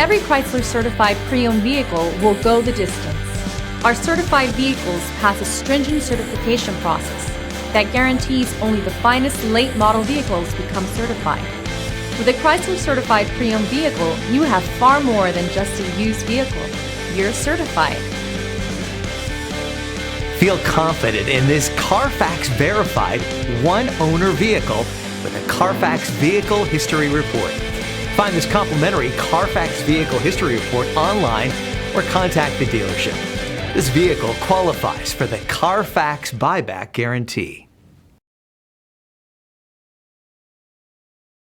Every Chrysler certified pre-owned vehicle will go the distance. Our certified vehicles pass a stringent certification process that guarantees only the finest late model vehicles become certified. With a Chrysler certified pre-owned vehicle, you have far more than just a used vehicle. You're certified. Feel confident in this Carfax verified one-owner vehicle with a Carfax Vehicle History Report. Find this complimentary Carfax Vehicle History Report online or contact the dealership. This vehicle qualifies for the Carfax Buyback Guarantee.